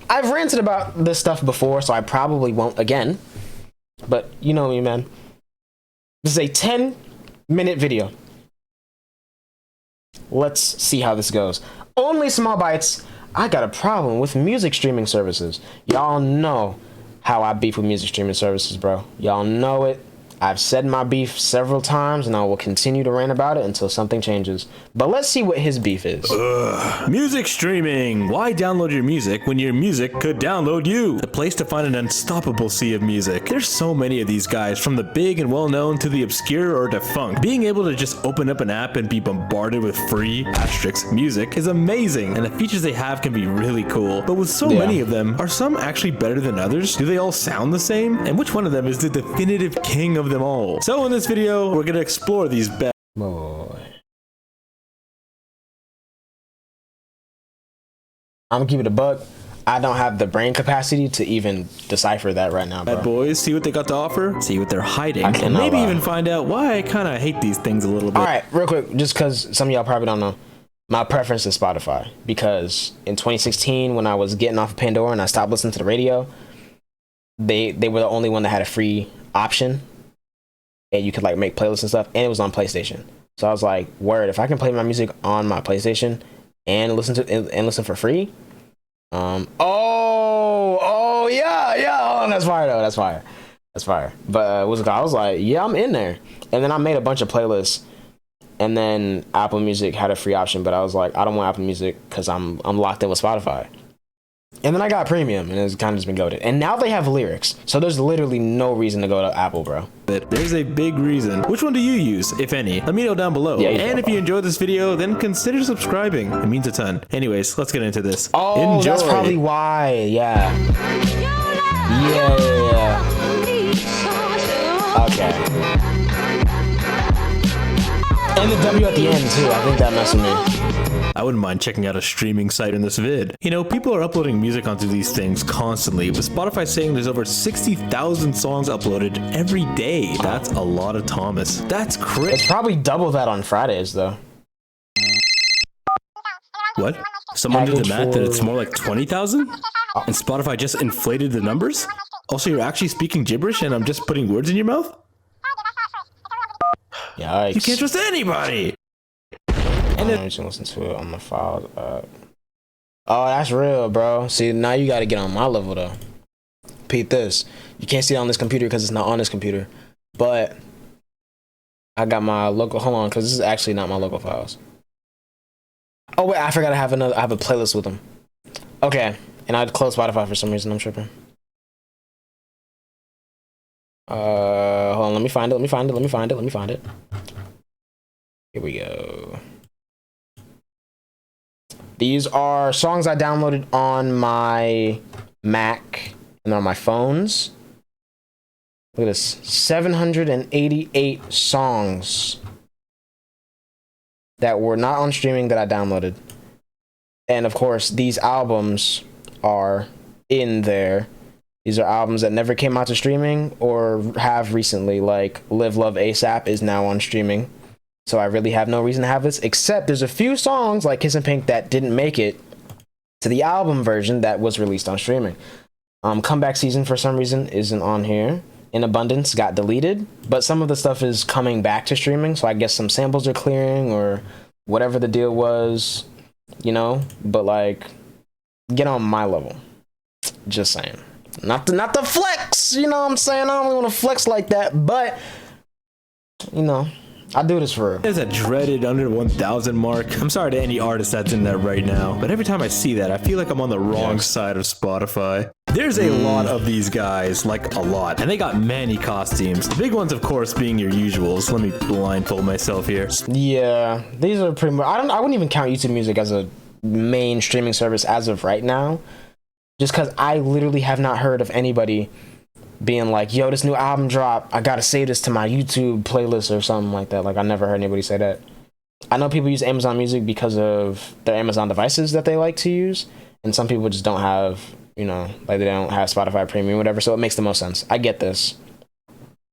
I've ranted about this stuff before, so I probably won't again. But you know me, man. This is a 10-minute video. Let's see how this goes. Only small bites. I got a problem with music streaming services. Y'all know how I beef with music streaming services, bro. Y'all know it. I've said my beef several times, and I will continue to rant about it until something changes. But let's see what his beef is. Music streaming. Why download your music when your music could download you? A place to find an unstoppable sea of music. There's so many of these guys, from the big and well-known to the obscure or defunct. Being able to just open up an app and be bombarded with free music is amazing, and the features they have can be really cool. But with so many of them, are some actually better than others? Do they all sound the same? And which one of them is the definitive king of them all? So in this video, we're gonna explore these bad boy. I'm gonna keep it a buck. I don't have the brain capacity to even decipher that right now, bro. Bad boys, see what they got to offer, see what they're hiding, and maybe even find out why I kind of hate these things a little bit. All right, real quick, just because some of y'all probably don't know, my preference is Spotify, because in 2016, when I was getting off of Pandora and I stopped listening to the radio, they were the only one that had a free option, and you could like make playlists and stuff, and it was on PlayStation. So I was like, word, if I can play my music on my PlayStation and listen to and listen for free. Oh yeah, hold on, that's fire though, that's fire. But I was like, yeah, I'm in there. And then I made a bunch of playlists, and then Apple Music had a free option, but I was like, I don't want Apple Music because I'm locked in with Spotify. And then I got premium, and it's kind of just been goated. And now they have lyrics, so there's literally no reason to go to Apple, bro. There's a big reason. Which one do you use, if any? Let me know down below. Yeah, and if you enjoyed this video, then consider subscribing. It means a ton. Anyways, let's get into this. Oh, enjoy. That's probably why. Yeah. Okay. And the W at the end too. I think that messed with me. I wouldn't mind checking out a streaming site in this vid. You know, people are uploading music onto these things constantly, with Spotify saying there's over 60,000 songs uploaded every day. That's a lot of Thomas. That's crazy. It's probably double that on Fridays, though. What? Someone did the math that it's more like 20,000? And Spotify just inflated the numbers? Also, you're actually speaking gibberish and I'm just putting words in your mouth? Yikes. You can't trust anybody! And then you can listen to it on the files. Oh, that's real, bro. See, now you got to get on my level, though. Peep this. You can't see it on this computer because it's not on this computer. But I got my local. Hold on, because this is actually not my local files. Oh wait, I forgot I have another. I have a playlist with them. Okay, and I closed Spotify for some reason. I'm tripping. Hold on. Let me find it. Here we go. These are songs I downloaded on my Mac and on my phones. Look at this. 788 songs that were not on streaming that I downloaded. And of course, these albums are in there. These are albums that never came out to streaming or have recently, like Live Love ASAP is now on streaming. So I really have no reason to have this, except there's a few songs like Kiss and Pink that didn't make it to the album version that was released on streaming. Comeback Season for some reason isn't on here. In Abundance got deleted, but some of the stuff is coming back to streaming, so I guess some samples are clearing or whatever the deal was, you know. But like, get on my level. Just saying. Not the flex, you know what I'm saying? I don't really want to flex like that, but you know, I do this for real. There's a dreaded under 1,000 mark. I'm sorry to any artist that's in that right now, but every time I see that, I feel like I'm on the wrong side of Spotify. There's a lot of these guys, like a lot, and they got many costumes. The big ones, of course, being your usuals. Let me blindfold myself here. Yeah, these are pretty much. I wouldn't even count YouTube Music as a main streaming service as of right now, just because I literally have not heard of anybody being like, yo, this new album drop, I gotta save this to my YouTube playlist or something like that. Like, I never heard anybody say that. I know people use Amazon Music because of their Amazon devices that they like to use, and some people just don't have, you know, like they don't have Spotify Premium or whatever, so it makes the most sense. I get this.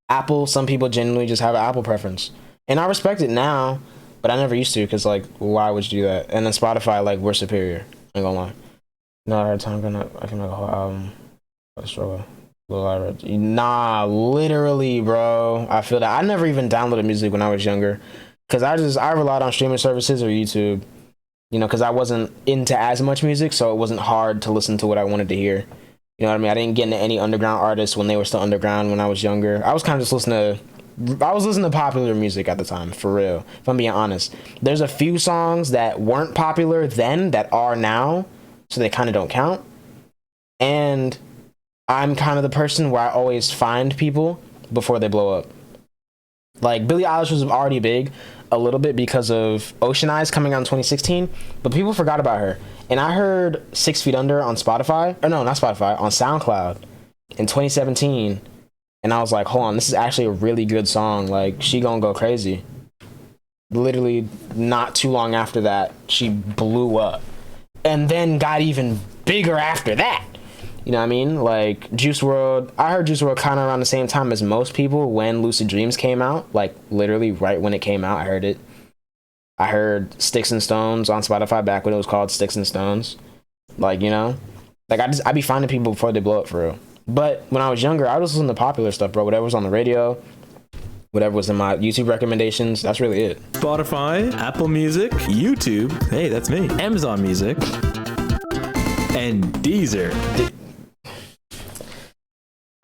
Apple, some people genuinely just have an Apple preference, and I respect it now, but I never used to, because like, why would you do that? And then Spotify, like, we're superior, I ain't gonna lie. No, I had time gonna I can make a whole album. But struggle. Nah, literally, bro. I feel that I never even downloaded music when I was younger, because I relied on streaming services or YouTube, you know, because I wasn't into as much music, so it wasn't hard to listen to what I wanted to hear. You know what I mean? I didn't get into any underground artists when they were still underground when I was younger. I was kind of just listening to popular music at the time, for real. If I'm being honest, there's a few songs that weren't popular then that are now, so they kind of don't count. And I'm kind of the person where I always find people before they blow up. Like Billie Eilish was already big a little bit because of Ocean Eyes coming out in 2016, but people forgot about her. And I heard 6 Feet Under on Spotify, or no, not Spotify, on SoundCloud in 2017, and I was like, hold on, this is actually a really good song. Like, she gonna go crazy. Literally, not too long after that, she blew up, and then got even bigger after that. You know what I mean? Like Juice WRLD, I heard Juice WRLD kind of around the same time as most people when Lucid Dreams came out. Like literally right when it came out, I heard it. I heard Sticks and Stones on Spotify back when it was called Sticks and Stones. Like, you know, like I be finding people before they blow up for real. But when I was younger, I was listening to popular stuff, bro. Whatever was on the radio, whatever was in my YouTube recommendations, that's really it. Spotify, Apple Music, YouTube. Hey, that's me. Amazon Music, and Deezer.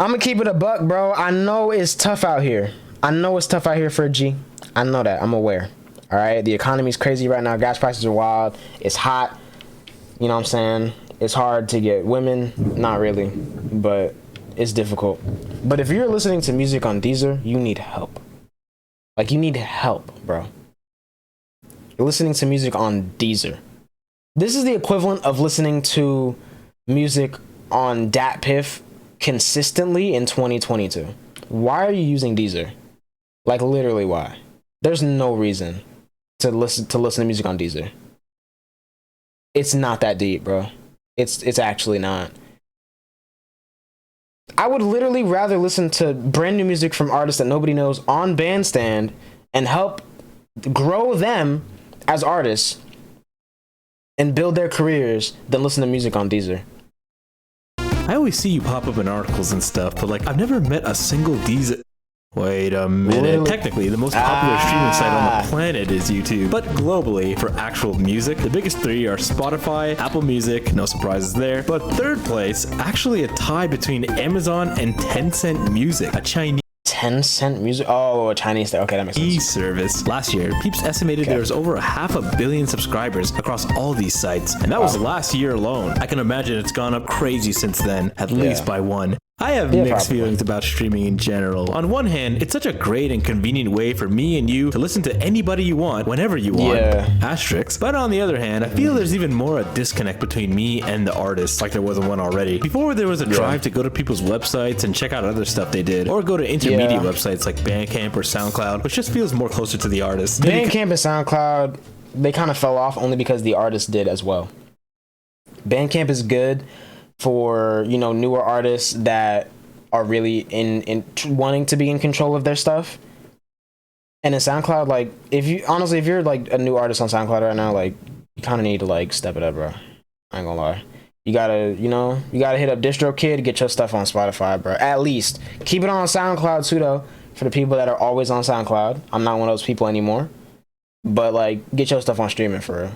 I'm gonna keep it a buck, bro. I know it's tough out here. I know it's tough out here for a G. I know that. I'm aware. All right. The economy's crazy right now. Gas prices are wild. It's hot. You know what I'm saying? It's hard to get women. Not really, but it's difficult. But if you're listening to music on Deezer, you need help. Like, you need help, bro. You're listening to music on Deezer. This is the equivalent of listening to music on DatPiff consistently in 2022. Why are you using Deezer? Like, literally, why? There's no reason to listen to music on Deezer. It's not that deep, bro. It's actually not. I would literally rather listen to brand new music from artists that nobody knows on Bandstand and help grow them as artists and build their careers than listen to music on Deezer. I always see you pop up in articles and stuff, but like, I've never met a single Deezer. Wait a minute. Literally? Technically, the most popular streaming site on the planet is YouTube. But globally, for actual music, the biggest three are Spotify, Apple Music, no surprises there. But third place, actually a tie between Amazon and Tencent Music, a Chinese 10-cent music. Oh, a Chinese thing. Okay, that makes sense. service. Last year, Peeps estimated there was over 500 million subscribers across all these sites, and that was last year alone. I can imagine it's gone up crazy since then, at least by one. I have mixed feelings about streaming in general. On one hand, it's such a great and convenient way for me and you to listen to anybody you want, whenever you want. Asterisks. But on the other hand, I feel there's even more a disconnect between me and the artist, like there wasn't one already. Before, there was a drive to go to people's websites and check out other stuff they did, or go to intermediate websites like Bandcamp or SoundCloud, which just feels more closer to the artist. Bandcamp and SoundCloud, they kind of fell off only because the artist did as well. Bandcamp is good for, you know, newer artists that are really in wanting to be in control of their stuff. And in SoundCloud, like, if you're like a new artist on SoundCloud right now, like, you kind of need to like step it up, bro. I ain't gonna lie. You gotta hit up DistroKid, get your stuff on Spotify, bro. At least keep it on SoundCloud too, though, for the people that are always on SoundCloud. I'm not one of those people anymore, but like, get your stuff on streaming for real.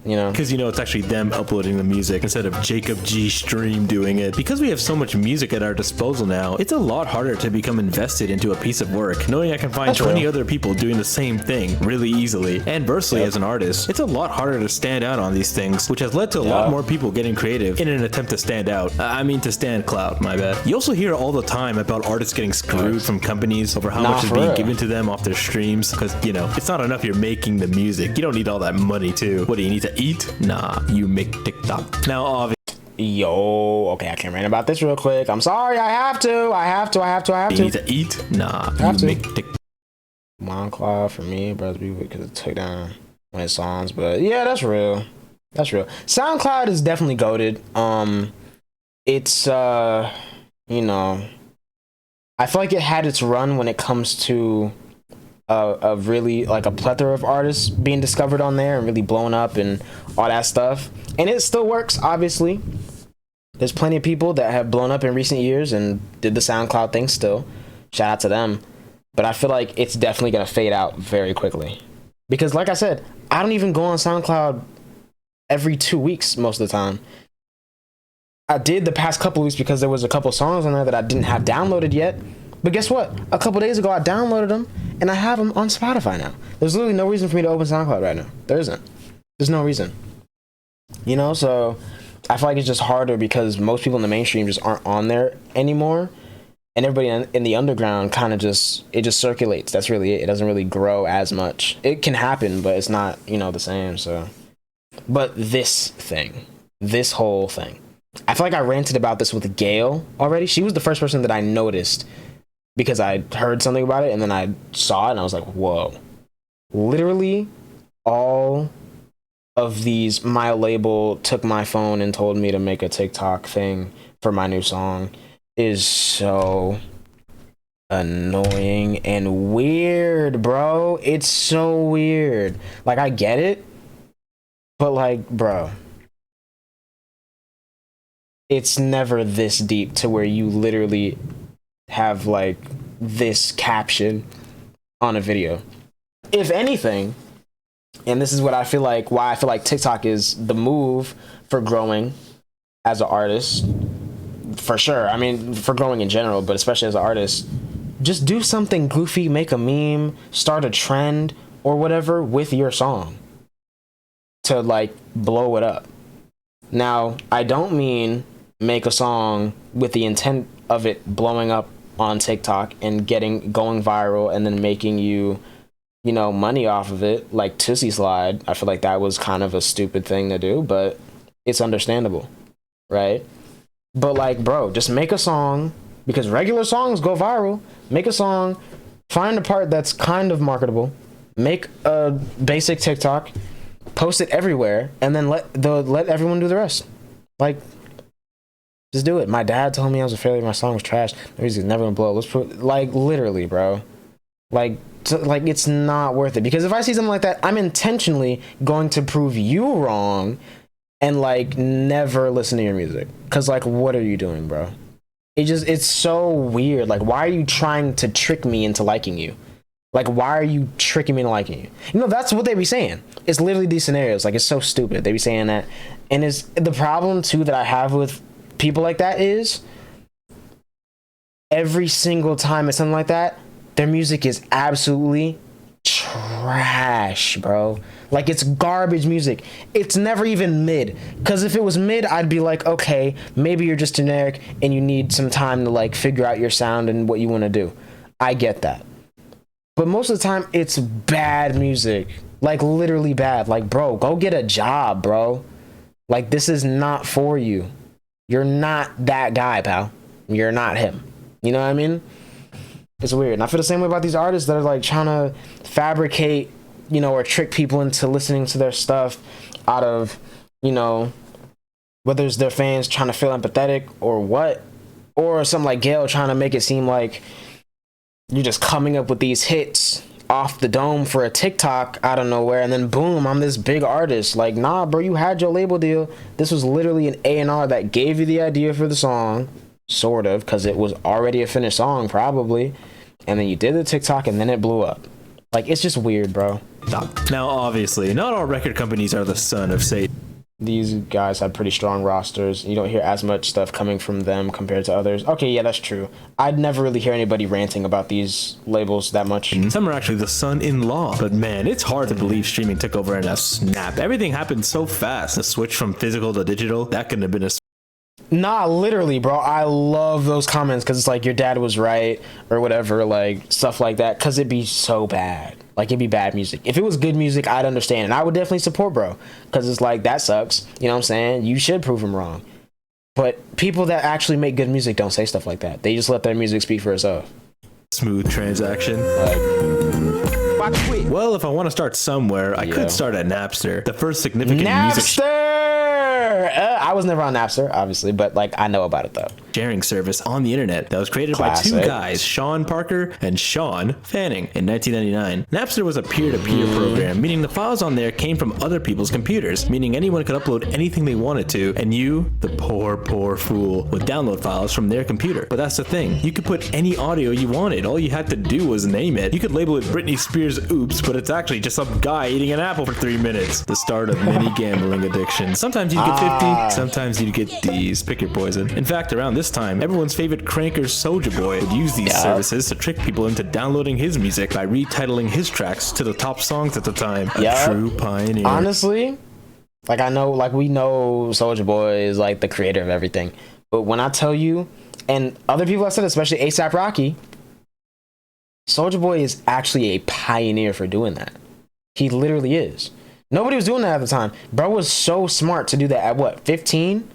You know, because it's actually them uploading the music instead of Jacob G Stream doing it. Because we have so much music at our disposal now, it's a lot harder to become invested into a piece of work, knowing I can find 20 other people doing the same thing really easily. And versely, as an artist, it's a lot harder to stand out on these things, which has led to a lot more people getting creative in an attempt to stand out. I mean, to stand clout, my bad. You also hear all the time about artists getting screwed from companies over how much is being given to them off their streams, because, it's not enough you're making the music. You don't need all that money, too. What do you need to eat? Nah, you make TikTok. Now, obviously. Okay, I can rant about this real quick. I'm sorry, I have to. You need to eat? Nah, you make TikTok. Monclaw for me, brothers, because it took down one of his songs. But yeah, that's real. SoundCloud is definitely goated. It's I feel like it had its run when it comes to a really like a plethora of artists being discovered on there and really blowing up and all that stuff. And it still works, obviously. There's plenty of people that have blown up in recent years and did the SoundCloud thing still. Shout out to them. But I feel like it's definitely going to fade out very quickly. Because like I said, I don't even go on SoundCloud every 2 weeks most of the time. I did the past couple of weeks because there was a couple songs on there that I didn't have downloaded yet. But guess what? A couple days ago, I downloaded them and I have them on Spotify now. There's literally no reason for me to open SoundCloud right now. There isn't. There's no reason. You know, so I feel like it's just harder because most people in the mainstream just aren't on there anymore. And everybody in the underground kind of just circulates. That's really it. It doesn't really grow as much. It can happen, but it's not, you know, the same. So, but this whole thing, I feel like I ranted about this with Gail already. She was the first person that I noticed because I heard something about it and then I saw it and I was like, whoa. Literally all of these, my label took my phone and told me to make a TikTok thing for my new song is so annoying and weird, bro. It's so weird. Like, I get it, but like, bro, it's never this deep to where you literally have like this caption on a video. If anything, and this is what I feel like, why I feel like TikTok is the move for growing as an artist, for sure. I mean, for growing in general, but especially as an artist, just do something goofy, make a meme, start a trend or whatever with your song to like blow it up. Now, I don't mean make a song with the intent of it blowing up on TikTok and going viral and then making you know, money off of it, like Tootsie Slide. I feel like that was kind of a stupid thing to do, but it's understandable, right? But like, bro, just make a song, because regular songs go viral. Make a song, find a part that's kind of marketable, make a basic TikTok, post it everywhere, and then let everyone do the rest. Like, just do it. My dad told me I was a failure. My song was trash. He's never gonna blow up. Let's put, like, literally, bro. Like, it's not worth it. Because if I see something like that, I'm intentionally going to prove you wrong and like never listen to your music. Cause like, what are you doing, bro? It's so weird. Like, why are you trying to trick me into liking you? Like, why are you tricking me into liking you? You know, that's what they be saying. It's literally these scenarios. Like, it's so stupid. They be saying that. And it's the problem too that I have with people like that is every single time it's something like that, their music is absolutely trash, bro. Like, it's garbage music. It's never even mid. Because if it was mid, I'd be like, okay, maybe you're just generic and you need some time to like figure out your sound and what you want to do. I get that. But most of the time, it's bad music. Like, literally bad. Like, bro, go get a job, bro. Like, this is not for you. You're not that guy, pal. You're not him. You know what I mean? It's weird. And I feel the same way about these artists that are like trying to fabricate, you know, or trick people into listening to their stuff out of, you know, whether it's their fans trying to feel empathetic or what, or something like Gail trying to make it seem like you're just coming up with these hits off the dome for a TikTok out of nowhere, and then boom, I'm this big artist. Like, nah, bro, you had your label deal. This was literally an A&R that gave you the idea for the song, sort of, because it was already a finished song, probably. And then you did the TikTok, and then it blew up. Like, it's just weird, bro. Now, obviously, not all record companies are the son of Satan. These guys have pretty strong rosters. You don't hear as much stuff coming from them compared to others. Okay, yeah, that's true. I'd never really hear anybody ranting about these labels that much. Some are actually the son-in-law. But man, it's hard to believe streaming took over in a snap. Everything happened so fast. The switch from physical to digital, that couldn't have been a... Nah, literally, bro. I love those comments because it's like your dad was right or whatever, like stuff like that, because it'd be so bad. Like, it'd be bad music. If it was good music, I'd understand. And I would definitely support bro, because it's like, that sucks. You know what I'm saying? You should prove him wrong. But people that actually make good music don't say stuff like that. They just let their music speak for itself. Smooth transaction. Well, if I want to start somewhere, I could start at Napster. The first significant music... Napster! I was never on Napster, obviously, but like, I know about it though. sharing service on the internet that was created by two guys, Sean Parker and Sean Fanning, in 1999. Napster was a peer-to-peer program, meaning the files on there came from other people's computers, meaning anyone could upload anything they wanted to, and you, the poor fool, would download files from their computer. But that's the thing, you could put any audio you wanted. All you had to do was name it. You could label it Britney Spears Oops, but it's actually just some guy eating an apple for 3 minutes. The start of many gambling addictions. Sometimes you'd get 50, sometimes you'd get D's. Pick your poison. In fact, around this time, everyone's favorite cranker Soulja Boy would use these services to trick people into downloading his music by retitling his tracks to the top songs at the time. A true pioneer. Honestly, like I know, like we know Soulja Boy is like the creator of everything. But when I tell you, and other people have said, especially A$AP Rocky, Soulja Boy is actually a pioneer for doing that. He literally is. Nobody was doing that at the time. Bro was so smart to do that at what, 15?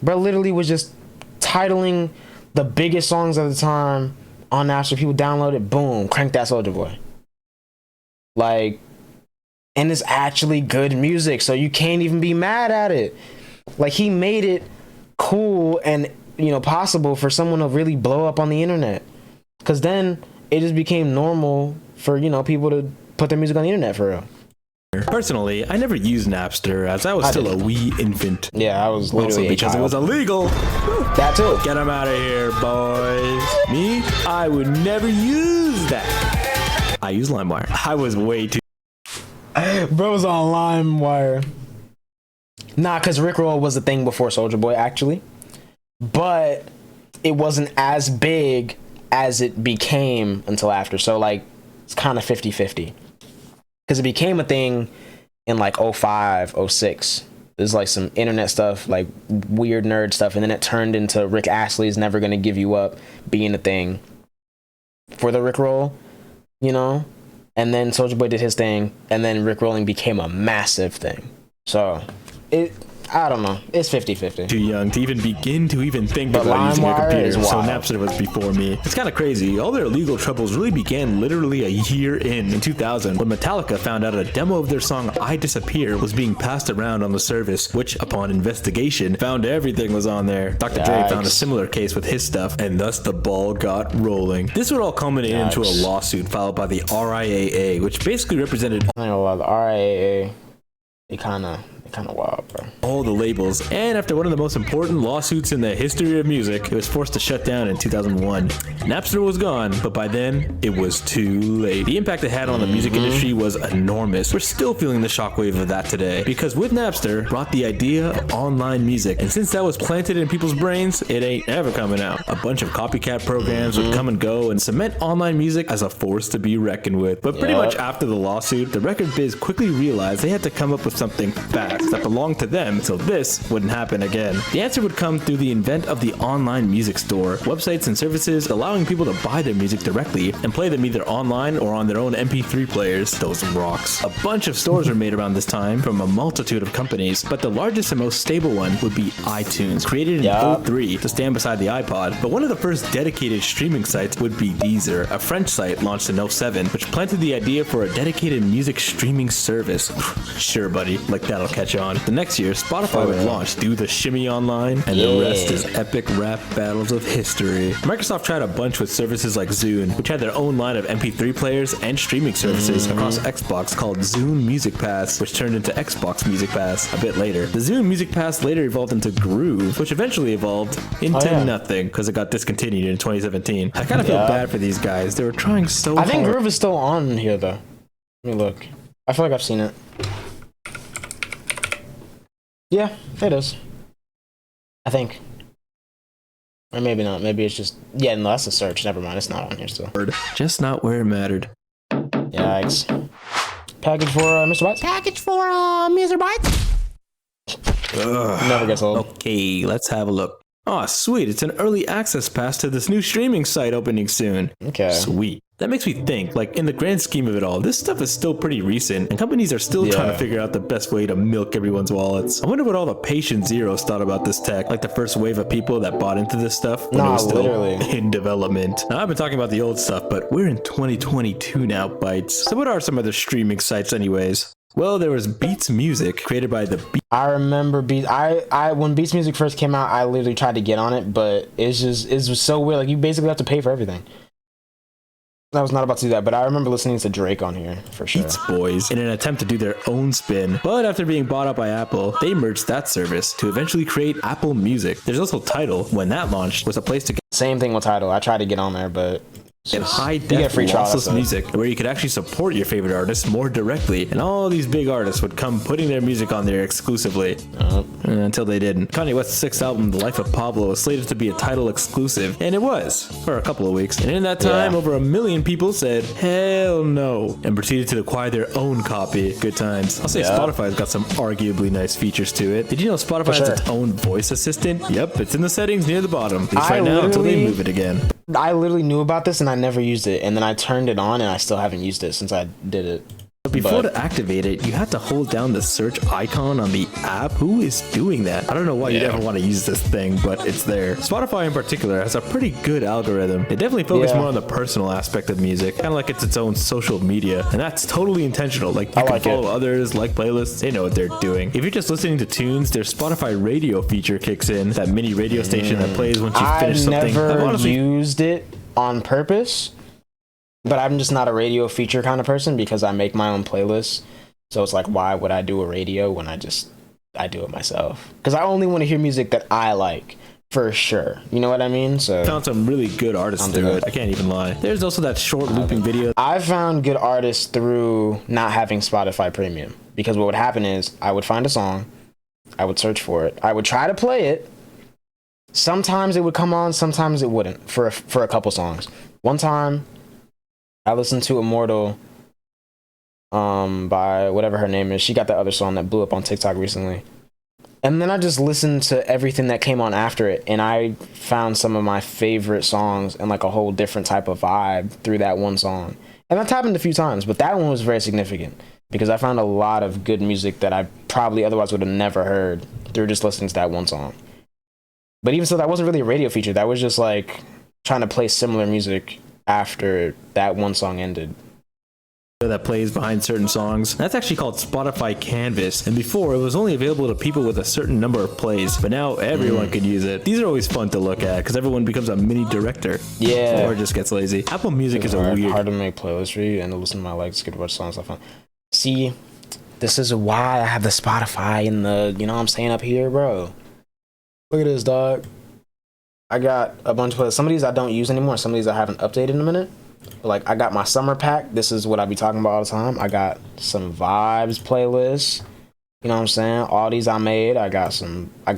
Bro literally was just titling the biggest songs of the time on Napster. People download it, boom, crank that Soulja Boy. Like, and it's actually good music, so you can't even be mad at it. Like, he made it cool and, you know, possible for someone to really blow up on the internet. Because then it just became normal for, you know, people to put their music on the internet for real. Personally, I never used Napster as I was still a wee infant. Yeah, I was literally also because it was illegal. That too. Get them out of here, boys. Me, I would never use that. I use LimeWire. I was way too. Bro was on LimeWire. Nah, because Rickroll was the thing before Soulja Boy, actually. But it wasn't as big as it became until after. So, like, it's kind of 50-50. Because it became a thing in, like, 05, 06. There's, like, some internet stuff, like, weird nerd stuff. And then it turned into Rick Astley's Never Gonna Give You Up being a thing for the Rickroll, you know? And then Soulja Boy did his thing. And then Rickrolling became a massive thing. So, I don't know. It's 50-50. Too young to even begin to even think about using a computer, so Napster was before me. It's kind of crazy. All their legal troubles really began literally a year in 2000, when Metallica found out a demo of their song I Disappear was being passed around on the service, which, upon investigation, found everything was on there. Dr. Dre found a similar case with his stuff, and thus the ball got rolling. This would all culminate into a lawsuit filed by the RIAA, which basically represented I don't know, the RIAA, they kind of wild, bro. All the labels, and after one of the most important lawsuits in the history of music, it was forced to shut down in 2001. Napster was gone, but by then, it was too late. The impact it had on the music industry was enormous. We're still feeling the shockwave of that today, because with Napster brought the idea of online music, and since that was planted in people's brains, it ain't ever coming out. A bunch of copycat programs would come and go and cement online music as a force to be reckoned with. But pretty much after the lawsuit, the record biz quickly realized they had to come up with something fast that belonged to them, so this wouldn't happen again. The answer would come through the invent of the online music store, websites and services allowing people to buy their music directly and play them either online or on their own MP3 players. Those rocks. A bunch of stores were made around this time from a multitude of companies, but the largest and most stable one would be iTunes, created in 03 to stand beside the iPod. But one of the first dedicated streaming sites would be Deezer, a French site launched in 07, which planted the idea for a dedicated music streaming service. Sure, buddy, like that'll catch on. The next year, Spotify would launch Do the Shimmy Online, and the rest is epic rap battles of history. Microsoft tried a bunch with services like Zune, which had their own line of MP3 players and streaming services across Xbox called Zune Music Pass, which turned into Xbox Music Pass a bit later. The Zune Music Pass later evolved into Groove, which eventually evolved into nothing because it got discontinued in 2017. I kind of feel bad for these guys. They were trying so hard. I think Groove is still on here, though. Let me look. I feel like I've seen it. Yeah, it is. I think. Or maybe not. Maybe it's just... Yeah, no, that's a search. Never mind. It's not on here still. Just not where it mattered. Yikes. Package for Mr. Bites? Package for Mr. Bites? Never gets old. Okay, let's have a look. Oh, sweet. It's an early access pass to this new streaming site opening soon. Okay. Sweet. That makes me think, like, in the grand scheme of it all, this stuff is still pretty recent, and companies are still trying to figure out the best way to milk everyone's wallets. I wonder what all the patient zeros thought about this tech, like the first wave of people that bought into this stuff when it was still in development. Now, I've been talking about the old stuff, but we're in 2022 now, Bites. So what are some of the streaming sites anyways? Well, there was Beats Music, created by the I remember I when Beats Music first came out, I literally tried to get on it, but it's just so weird. Like, you basically have to pay for everything. I was not about to do that, but I remember listening to Drake on here for sure. Beats Boys in an attempt to do their own spin, but after being bought up by Apple, they merged that service to eventually create Apple Music. There's also Tidal. When that launched, was a place to get Same thing with Tidal. I tried to get on there, but high def lossless music where you could actually support your favorite artists more directly, and all these big artists would come putting their music on there exclusively until they didn't. Kanye West's sixth album, The Life of Pablo, was slated to be a Tidal exclusive, and it was for a couple of weeks, and in that time over 1 million people said hell no and proceeded to acquire their own copy. Good times. I'll say Spotify's got some arguably nice features to it. Did you know Spotify has its own voice assistant? Yep, it's in the settings near the bottom, at least right now until they move it again. I literally knew about this and I never used it, and then I turned it on and I still haven't used it since I did it. But before to activate it, you have to hold down the search icon on the app. Who is doing that? I don't know why you'd ever want to use this thing, but it's there. Spotify in particular has a pretty good algorithm. They definitely focus more on the personal aspect of music, kind of like it's its own social media, and that's totally intentional. Like, you can follow others, like playlists, they know what they're doing. If you're just listening to tunes, their Spotify radio feature kicks in, that mini radio station that plays once you finish something. I've never used it on purpose, but I'm just not a radio feature kind of person because I make my own playlists. So it's like, why would I do a radio when I do it myself? Because I only want to hear music that I like, for sure. You know what I mean? So found some really good artists through it. I can't even lie. There's also that short looping video. I found good artists through not having Spotify Premium, because what would happen is I would find a song, I would search for it, I would try to play it. Sometimes it would come on, sometimes it wouldn't for a couple songs. One time I listened to Immortal by whatever her name is. She got that other song that blew up on TikTok recently. And then I just listened to everything that came on after it, and I found some of my favorite songs and like a whole different type of vibe through that one song. And that's happened a few times, but that one was very significant because I found a lot of good music that I probably otherwise would have never heard through just listening to that one song. But even so, that wasn't really a radio feature. That was just like trying to play similar music after that one song ended. That plays behind certain songs. That's actually called Spotify Canvas, and before it was only available to people with a certain number of plays, but now everyone could use it. These are always fun to look at because everyone becomes a mini director. Or just gets lazy. Apple Music is hard to make playlists for you and to listen to my likes, get to watch songs I found. See, this is why I have the Spotify in the, you know what I'm saying, up here, bro. Look at this, dog. I got a bunch of playlists. Some of these I don't use anymore. Some of these I haven't updated in a minute. Like, I got my summer pack. This is what I be talking about all the time. I got some vibes playlists. You know what I'm saying? All these I made. I got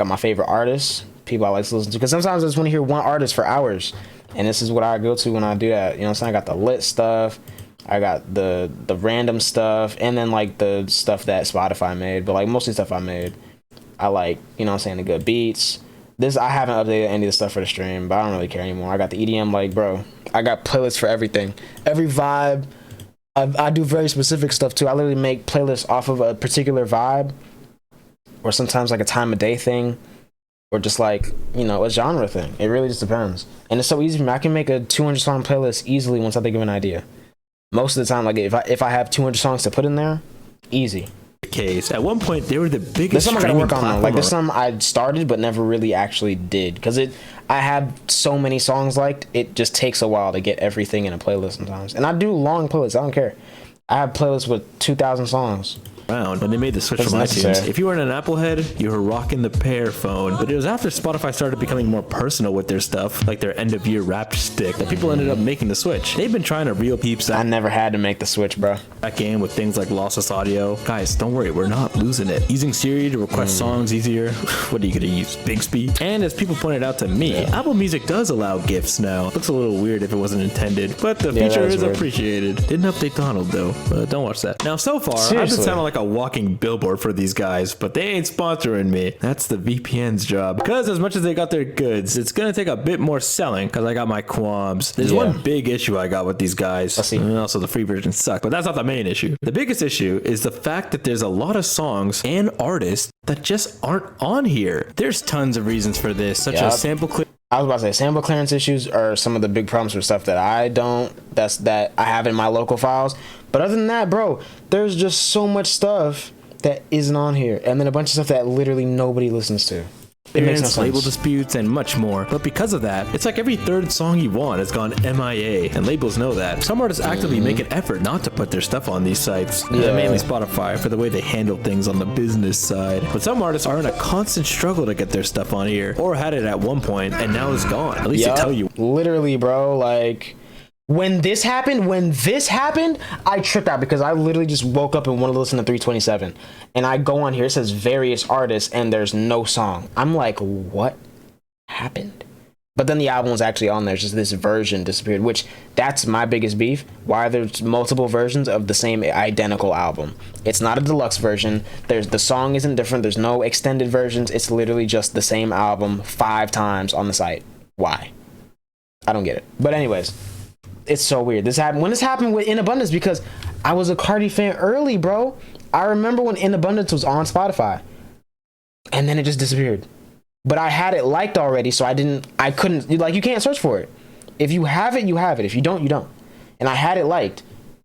my favorite artists, people I like to listen to. Because sometimes I just want to hear one artist for hours. And this is what I go to when I do that. You know what I'm saying? I got the lit stuff. I got the random stuff. And then, like, the stuff that Spotify made. But, like, mostly stuff I made. I like, you know what I'm saying, the good beats. This, I haven't updated any of the stuff for the stream, but I don't really care anymore. I got the EDM, like, bro, I got playlists for everything. Every vibe. I do very specific stuff, too. I literally make playlists off of a particular vibe, or sometimes, like, a time of day thing, or just, like, you know, a genre thing. It really just depends. And it's so easy for me. I can make a 200-song playlist easily once I think of an idea. Most of the time, like, if I have 200 songs to put in there, easy. Case. At one point, they were the biggest. There's something I gotta work on though. Like, there's some I started but never really actually did, because I have so many songs liked. It just takes a while to get everything in a playlist sometimes. And I do long playlists. I don't care. I have playlists with 2,000 songs. When they made the switch from iTunes. If you weren't an Apple head, you were rocking the Pear phone. But it was after Spotify started becoming more personal with their stuff, like their end-of-year Wrapped stick, that people ended up making the switch. They've been trying to reel peeps out. I never had to make the switch, bro. Back in with things like lossless audio. Guys, don't worry, we're not losing it. Using Siri to request songs easier. What are you gonna use? Bixby? And as people pointed out to me, Apple Music does allow GIFs now. Looks a little weird if it wasn't intended, but the feature is appreciated. Didn't update Donald though. Don't watch that. Now, so far, I've been sounding like a walking billboard for these guys, but they ain't sponsoring me. That's the VPN's job. Because as much as they got their goods, it's gonna take a bit more selling because I got my qualms. There's one big issue I got with these guys. And also the free version sucked, but that's not the main issue. The biggest issue is the fact that there's a lot of songs and artists that just aren't on here. There's tons of reasons for this, such as sample clip. I was about to say sample clearance issues are some of the big problems for stuff that that I have in my local files. But other than that, bro, there's just so much stuff that isn't on here, and then a bunch of stuff that literally nobody listens to. It makes no sense. Label disputes, and much more. But because of that, it's like every third song you want has gone MIA, and labels know that. Some artists actively make an effort not to put their stuff on these sites, mainly Spotify, for the way they handle things on the business side. But some artists are in a constant struggle to get their stuff on here, or had it at one point, and now it's gone. At least they tell you. Literally, bro, like... When this happened, I tripped out because I literally just woke up and wanted to listen to 327. And I go on here, it says various artists, and there's no song. I'm like, what happened? But then the album was actually on there, just this version disappeared, which that's my biggest beef. Why are there multiple versions of the same identical album? It's not a deluxe version. The song isn't different. There's no extended versions. It's literally just the same album 5 times on the site. Why? I don't get it. But anyways... It's so weird. This happened with In Abundance, because I was a Cardi fan early, bro. I remember when In Abundance was on Spotify, and then it just disappeared. But I had it liked already, so I couldn't, like, you can't search for it. If you have it, you have it. If you don't, you don't. And I had it liked,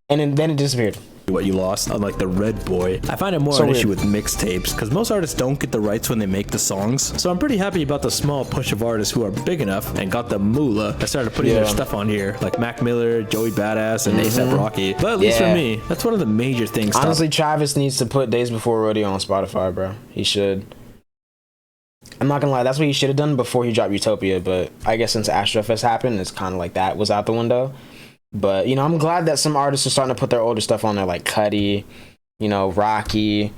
and then it disappeared. What you lost, unlike the Red Boy. I find it more an issue with mixtapes, because most artists don't get the rights when they make the songs. So I'm pretty happy about the small push of artists who are big enough and got the moolah that started putting their stuff on here, like Mac Miller, Joey Badass, and A$AP Rocky. But at least for me, that's one of the major things. Honestly, Travis needs to put Days Before Rodeo on Spotify, bro. He should. I'm not gonna lie, that's what he should have done before he dropped Utopia, but I guess since Astrofest happened, it's kind of like that was out the window. But, you know, I'm glad that some artists are starting to put their older stuff on there, like Cudi, you know, Rocky,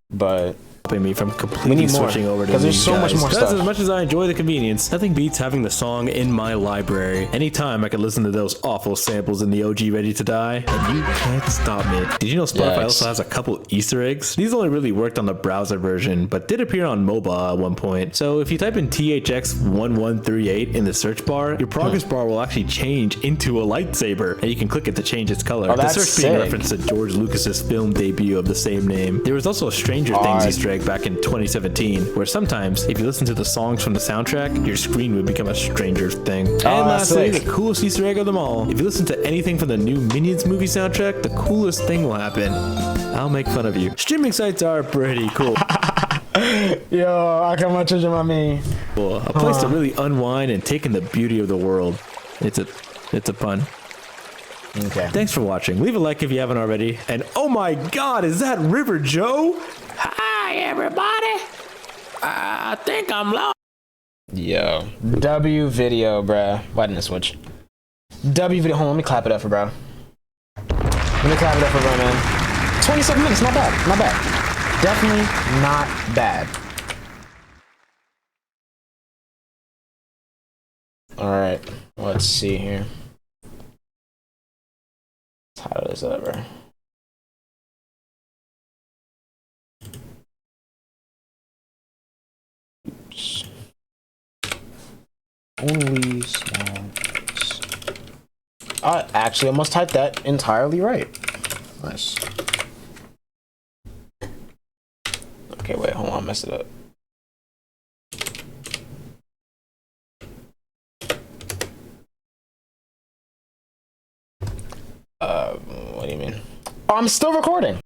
but... me from completely switching over to because there's so much more stuff. As much as I enjoy the convenience, nothing beats having the song in my library. Anytime I can listen to those awful samples in the OG Ready to Die, and you can't stop me. Did you know Spotify also has a couple Easter eggs? These only really worked on the browser version, but did appear on mobile at one point. So if you type in THX1138 in the search bar, your progress bar will actually change into a lightsaber, and you can click it to change its color. The search being referenced to George Lucas's film debut of the same name. There was also a Stranger Things Easter egg back in 2017, where sometimes if you listen to the songs from the soundtrack, your screen would become a Stranger Thing. And lastly, the coolest Easter egg of them all, if you listen to anything from the new Minions movie soundtrack, the coolest thing will happen. I'll make fun of you. Streaming sites are pretty cool. Yo, I got my treasure, my man. Cool. A place to really unwind and take in the beauty of the world. It's a pun. Okay. Thanks for watching. Leave a like if you haven't already. And oh my god, is that River Joe? Hi everybody. I think I'm lost. Yo. W video, bruh. Why didn't it switch? W video. Hold on, let me clap it up for bro. Let me clap it up for bro, man. 27 minutes, not bad. Not bad. Definitely not bad. Alright, let's see here. Title this over. Oops. Only small bites. I actually almost typed that entirely right. Nice. Okay, wait, hold on, I messed it up. What do you mean? Oh, I'm still recording.